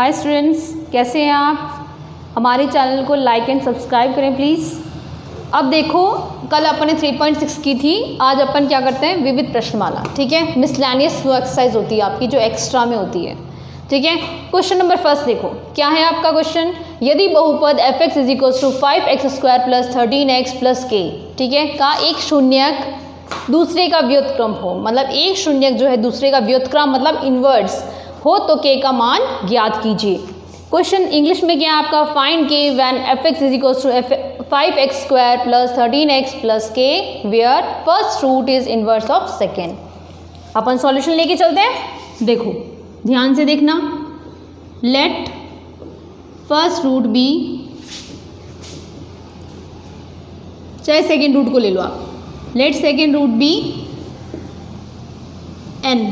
Hi students, कैसे हैं आप? हमारे चैनल को लाइक एंड सब्सक्राइब करें प्लीज़। अब देखो, कल अपन ने 3.6 की थी, आज अपन क्या करते हैं विविध प्रश्नमाला। ठीक है, मिसलेनियस वो एक्सरसाइज होती है आपकी जो एक्स्ट्रा में होती है। ठीक है, क्वेश्चन नंबर फर्स्ट देखो क्या है आपका क्वेश्चन। यदि बहुपद f(x) = 5x² + 13x + k, ठीक है, का एक शून्यक दूसरे का व्युत्क्रम हो, मतलब एक शून्यक जो है दूसरे का व्युत्क्रम मतलब इनवर्स हो, तो k का मान ज्ञात कीजिए। क्वेश्चन इंग्लिश में क्या है आपका, find k when f(x) = 5x² + 13x + k where first root is inverse of second. अपन सॉल्यूशन लेके चलते हैं। देखो ध्यान से देखना, लेट फर्स्ट रूट बी, चाहे सेकेंड रूट को ले लो आप, let second root be n,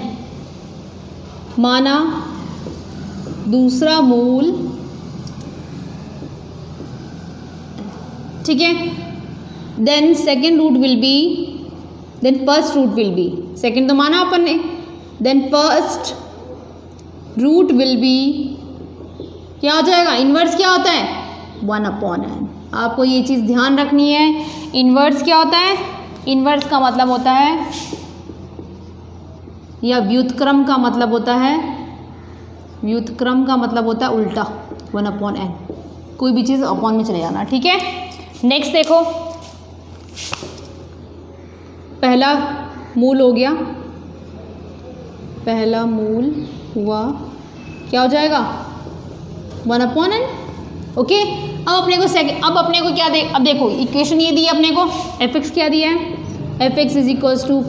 माना दूसरा मूल, ठीक है, then second root will be, then first root will be, second तो माना अपन ने, then first root will B क्या हो जाएगा, इन्वर्स क्या होता है 1/n। आपको ये चीज़ ध्यान रखनी है, इन्वर्स क्या होता है, इन्वर्स का मतलब होता है या व्युत्क्रम का मतलब होता है, व्युत्क्रम का मतलब होता है उल्टा 1/n, कोई भी चीज़ अपॉन में चले जाना। ठीक है, नेक्स्ट देखो, पहला मूल हो गया, पहला मूल हुआ क्या हो जाएगा 1/n। ओके, अब अपने को क्या दे, अब देखो इक्वेशन ये दी है अपने को, f(x) क्या दिया है, f(x) =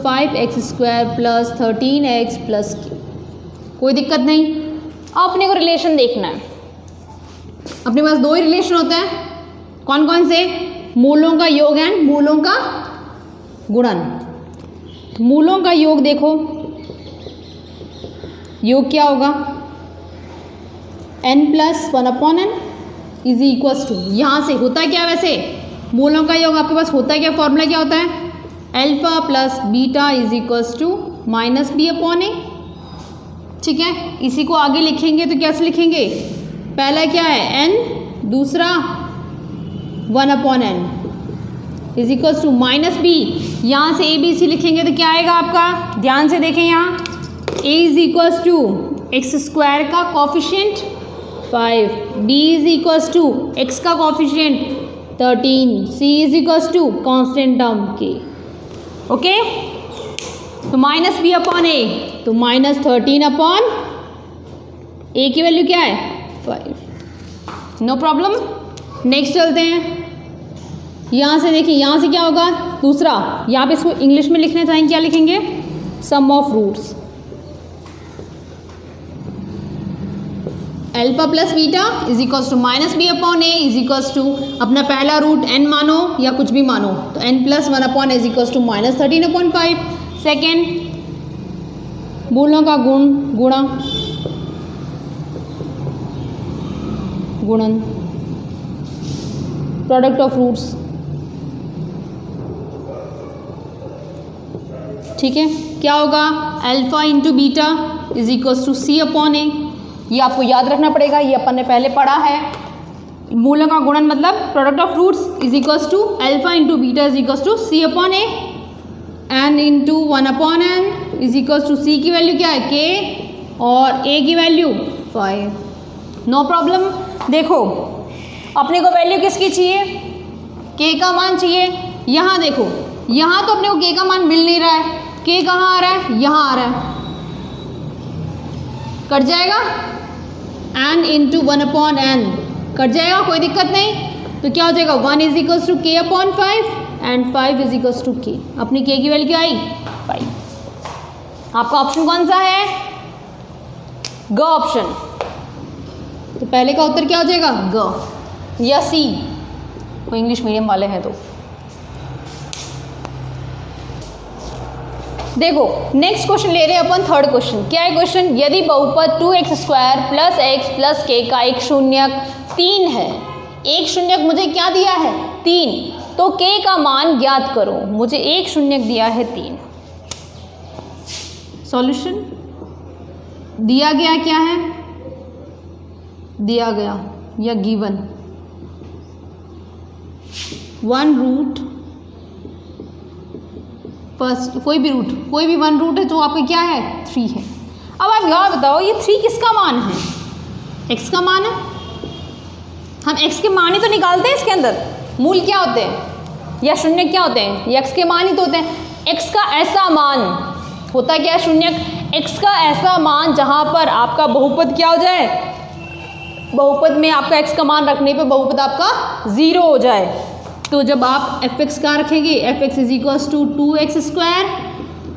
5x² + 13x + k, कोई दिक्कत नहीं। अब अपने को रिलेशन देखना है, अपने पास दो ही रिलेशन होते हैं, कौन कौन से, मूलों का योग एंड मूलों का गुणन। मूलों का योग देखो, योग क्या होगा, n + 1/n is equals to, यहाँ से होता क्या वैसे, मूलों का योग आपके पास होता क्या, फॉर्मूला क्या होता है, alpha + beta is equals to -b/a। ठीक है, इसी को आगे लिखेंगे तो कैसे लिखेंगे, पहला क्या है n, दूसरा 1/n is equals to -b, यहाँ से ABC लिखेंगे तो क्या आएगा आपका, ध्यान से देखें यहाँ, a is equals to x² का coefficient 5, b is equals to x का coefficient 13, c is equals to constant term k। Okay, तो -b/a, तो -13/a की वैल्यू क्या है 5, नो प्रॉब्लम। नेक्स्ट चलते हैं, यहाँ से देखिए, यहाँ से क्या होगा, दूसरा, यहाँ पे इसको इंग्लिश में लिखना चाहेंगे, क्या लिखेंगे, sum of roots, alpha + beta is equals to -b/a is equals to, अपना पहला रूट n मानो या कुछ भी मानो, तो n + 1/n is equals to -13/5। Second, मूलों का गुणन, प्रोडक्ट ऑफ रूट्स। ठीक है, क्या होगा, alpha × beta is equals to c/a, ये आपको याद रखना पड़ेगा, ये अपन ने पहले पढ़ा है। मूलों का गुणन मतलब product of roots is equals to alpha × beta is equals to c/a, n × 1/n is equals to c की वैल्यू क्या है k और a की वैल्यू 5, नो प्रॉब्लम। देखो अपने को वैल्यू किसकी चाहिए, k का मान चाहिए। यहाँ देखो, यहाँ तो अपने को k का मान मिल नहीं रहा है, k कहाँ आ रहा है, यहाँ आ रहा है, कट जाएगा, n × 1/n कट जाएगा, कोई दिक्कत नहीं, तो क्या हो जाएगा 1 is equals to k/5 and 5 is equals to k। अपनी k की वैल्यू क्या आई 5। आपका ऑप्शन कौन सा है, ग ऑप्शन, तो पहले का उत्तर क्या हो जाएगा ग या सी, वो इंग्लिश मीडियम वाले हैं तो। देखो नेक्स्ट क्वेश्चन ले रहे हैं अपन, थर्ड क्वेश्चन। क्या है क्वेश्चन, यदि बहुपद 2x² + x + k का एक शून्यक 3 है, एक शून्यक मुझे क्या दिया है 3, तो k का मान ज्ञात करो, मुझे एक शून्यक दिया है 3। सॉल्यूशन दिया गया क्या है, दिया गया या गिवन 1 रूट फर्स्ट, कोई भी 1 रूट है तो आपका क्या है 3 है। अब आप यह बताओ ये 3 किसका मान है? x का मान है। हम x के मान ही तो निकालते हैं, इसके अंदर मूल क्या होते हैं या शून्य क्या होते हैं? ये x के मान ही तो होते हैं। x का ऐसा मान होता क्या है? शून्य। x का ऐसा मान जहाँ पर आपका बहुपद क्या हो जाए, बहुपद में आपका x का मान रखने पे बहुपद आपका 0 हो जाए। तो जब आप fx का रखेंगे, fx is equals to 2x square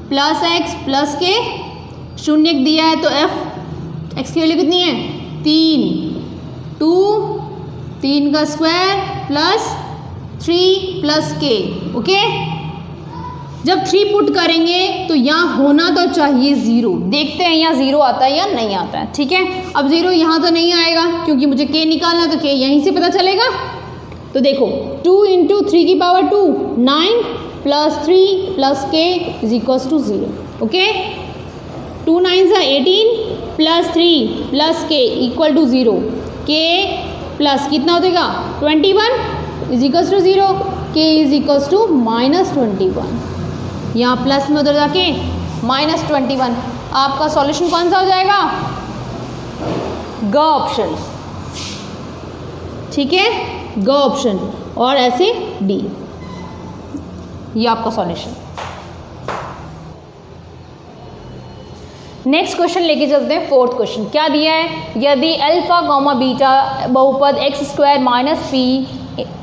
plus x plus k शून्य दिया है तो x की वैल्यू कितनी है 3, 3 का स्क्वायर प्लस 3 प्लस के। ओके, जब 3 पुट करेंगे तो यहाँ होना तो चाहिए 0। देखते हैं यहाँ 0 आता है या नहीं आता है। ठीक है, अब 0 यहाँ तो नहीं आएगा क्योंकि मुझे k निकालना, तो k यहीं से पता चलेगा। तो देखो 2 इंटू 3 की power 2 9 plus 3 plus k is equals to 0। Okay, 2 9 सा 18 plus 3 plus k equal to 0। k plus कितना हो जाएगा 21 is equals to 0। k is equals to -21। यहाँ प्लस में उधर जाके -21। आपका सॉल्यूशन कौन सा हो जाएगा? ग ऑप्शन। ठीक है, ग ऑप्शन और ऐसे डी, ये आपका सॉल्यूशन। नेक्स्ट क्वेश्चन लेके चलते हैं। 4th क्वेश्चन क्या दिया है? यदि अल्फा कॉमा बीटा बहुपद x square minus P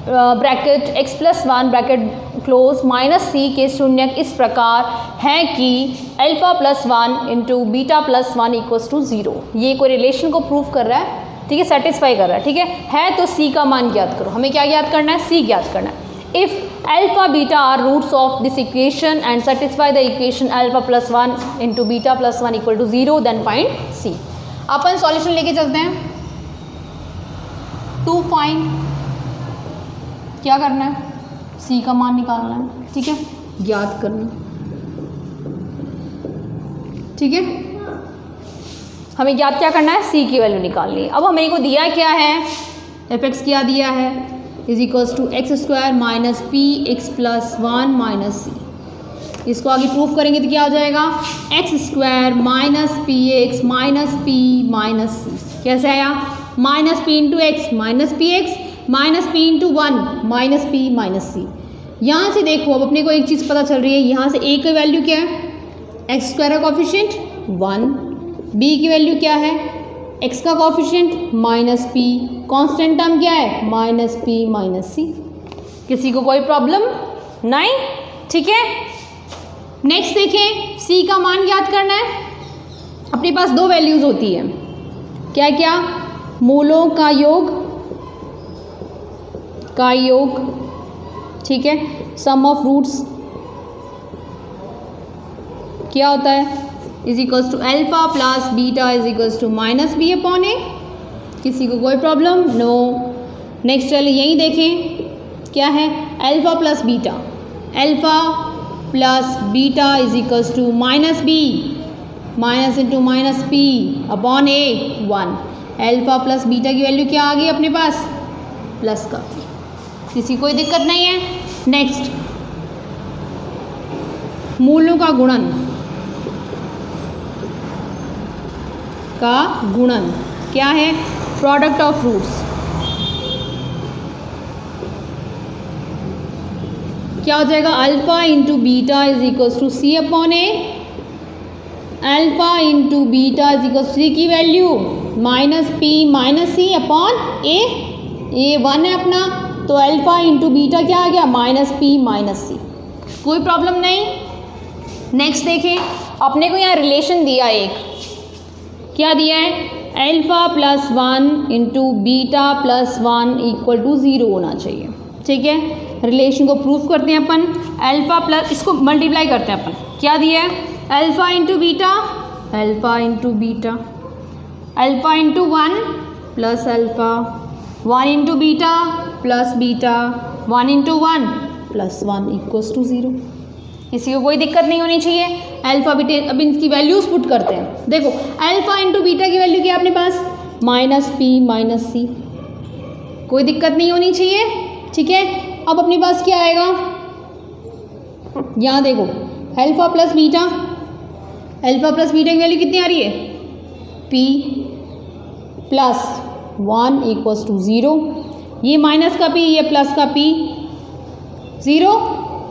bracket x plus 1 bracket close minus C के शून्यक इस प्रकार हैं कि alpha plus 1 into beta plus 1 equals to 0। ये कोई रिलेशन को प्रूव कर रहा है, ठीक है, सेटिस्फाई कर रहा है। ठीक है तो सी का मान ज्ञात करो। हमें क्या ज्ञात करना है? सी ज्ञात करना है। If alpha beta are roots of this equation and satisfy the equation alpha plus 1 into beta plus 1 equal to 0 then find c. अपन सॉल्यूशन लेके चलते हैं। टू फाइंड क्या करना है? सी का मान निकालना है। ठीक है, ज्ञात करना। ठीक है, हमें ज्ञात क्या करना है? सी की वैल्यू निकालनी है। अब हमें को दिया क्या है? एफ एक्स क्या दिया है? Is equals to X square minus P X plus 1 minus C. इसको आगे प्रूफ करेंगे तो क्या हो जाएगा? X square minus P X minus P minus C. कैसे आया? Minus P into X minus P X minus P into 1 minus P minus C. यहाँ से देखो अब अपने को एक चीज़ पता चल रही है। यहाँ से ए की वैल्यू क्या है? एक्स स्क्वायर का कॉफिशिएंट 1, बी की वैल्यू क्या है? एक्स का coefficient minus P, constant term क्या है? माइनस पी माइनस सी। किसी को कोई प्रॉब्लम नहीं? ठीक है, नेक्स्ट देखें, सी का मान ज्ञात करना है। अपने पास 2 वैल्यूज होती है, क्या क्या? मूलों का योग, ठीक है, सम ऑफ रूट्स क्या होता है? Is equals to alpha plus beta is equals to minus B upon A. किसी को कोई प्रॉब्लम? नो। नेक्स्ट चलिए यही देखें, क्या है? Alpha plus beta, alpha plus beta is equals to minus b, minus into minus p upon a 1। Alpha plus beta की value क्या आ गई अपने पास? प्लस का। किसी कोई दिक्कत नहीं है। नेक्स्ट, मूलों का गुणन, क्या है? Product of roots. क्या हो जाएगा? Alpha into beta is equals to C upon A. Alpha into beta is equals to C की value minus P minus C upon A. A 1 है अपना, तो अल्फा इंटू बीटा क्या आ गया? माइनस पी माइनस सी। कोई प्रॉब्लम नहीं। Next देखें, अपने को यहाँ रिलेशन दिया एक, क्या दिया है? Alpha plus 1 into beta plus 1 equal to 0 होना चाहिए। ठीक है, रिलेशन को प्रूफ करते हैं अपन। अल्फा प्लस, इसको मल्टीप्लाई करते हैं अपन। क्या दिया है? Alpha into beta, alpha into beta, alpha into 1 plus alpha, 1 into beta plus beta, 1 into 1 plus 1 equals to 0। किसी को कोई दिक्कत नहीं होनी चाहिए। अल्फा बीटा, अब इनकी वैल्यूज पुट करते हैं। देखो अल्फा इंटू बीटा की वैल्यू क्या है अपने पास? माइनस पी माइनस सी, कोई दिक्कत नहीं होनी चाहिए। ठीक है, अब अपने पास क्या आएगा, यहाँ देखो alpha plus beta, alpha plus beta की वैल्यू कितनी आ रही है, पी प्लस 1 इक्वल्स टू 0, ये माइनस का पी ये प्लस का P, 0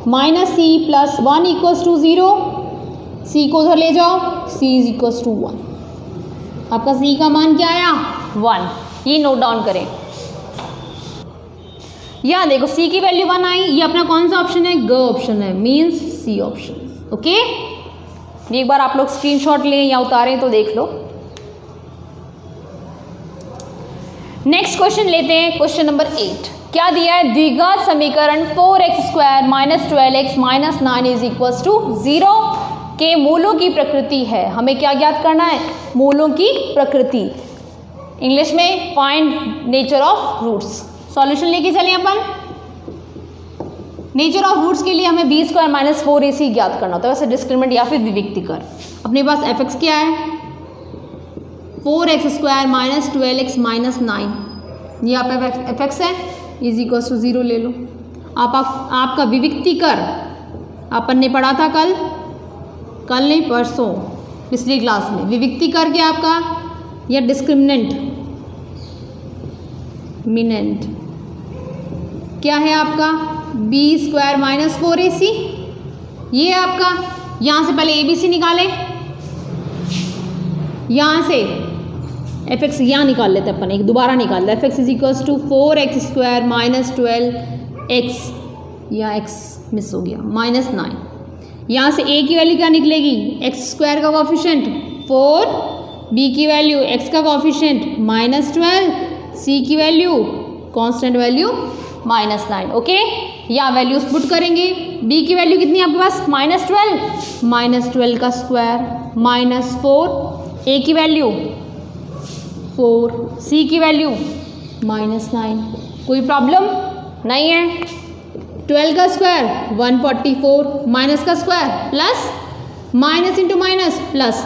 minus C plus 1 equals to 0, C को उधर ले जाओ, सी इज इक्वल्स टू 1, आपका सी का मान क्या आया 1, ये नोट डाउन करें। यहाँ देखो सी की वैल्यू 1 आई, ये अपना कौन सा ऑप्शन है, ग ऑप्शन है, मीन्स सी ऑप्शन। ओके, एक बार आप लोग स्क्रीनशॉट लें या उतारें तो देख लो। नेक्स्ट क्वेश्चन लेते हैं, क्वेश्चन नंबर 8। क्या दिया है, द्विघात समीकरण 4x² minus 12x minus 9 is equals to 0 के मूलों की प्रकृति है। हमें क्या ज्ञात करना है, मूलों की प्रकृति, इंग्लिश में find nature of roots. Solution लेके चलें अपन। नेचर ऑफ रूट्स के लिए हमें b² माइनस 4ac ज्ञात करना होता है, वैसे डिस्क्रिमिनेंट या फिर विविक्तिकर। अपने पास fx क्या है, 4x² माइनस 12x माइनस 9, ये आप fx है, इज इक्वल टू 0 ले लो। आपका विविक्तिकर अपन ने पढ़ा था कल नहीं परसों पिछली क्लास में, विविक्तिकर क्या आपका, या डिस्क्रिमिनेंट मिनेंट क्या है आपका, b² माइनस 4ac, ये आपका, यहाँ से पहले abc निकालें, यहाँ से fx यहाँ निकाल लेते हैं अपन, एक दोबारा निकाल लेते हैं, fx is equals to 4x² minus 12x, या x मिस हो गया, माइनस 9, यहाँ से a की वैल्यू क्या निकलेगी, x² का कोफिशिएंट 4, b की वैल्यू x का कोफिशिएंट माइनस 12, c की value constant value minus 9। Okay, यहाँ वैल्यूज पुट करेंगे, b की वैल्यू कितनी है आपके पास, माइनस 12, माइनस 12 का स्क्वायर माइनस 4, a की वैल्यू 4, c की वैल्यू माइनस 9, कोई प्रॉब्लम नहीं है। 12 का स्क्वायर 144, माइनस का square plus, minus into minus plus,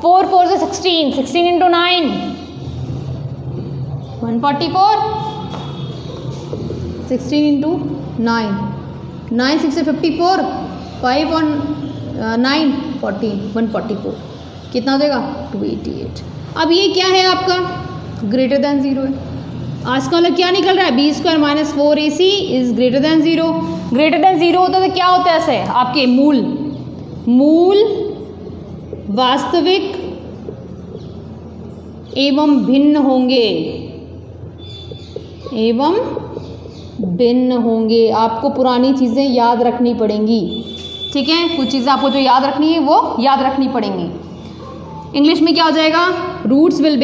4 4 से 16, 16 इंटू 9 144, 16 इंटू 9, 9 6 से 54, 5 और 9 14, 144, कितना हो जाएगा 288। अब ये क्या है आपका, ग्रेटर देन 0 है। आज का वाला क्या निकल रहा है, b² minus 4ac is greater than 0। Greater than 0 होता है तो क्या होता है, ऐसे आपके मूल वास्तविक एवं भिन्न होंगे, आपको पुरानी चीज़ें याद रखनी पड़ेंगी। ठीक है, कुछ चीज़ें आपको जो याद रखनी है वो याद रखनी पड़ेंगी। इंग्लिश में क्या हो जाएगा, roots will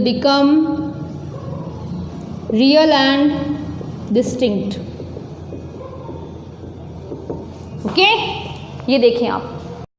become real and distinct. Okay, ये देखें आप,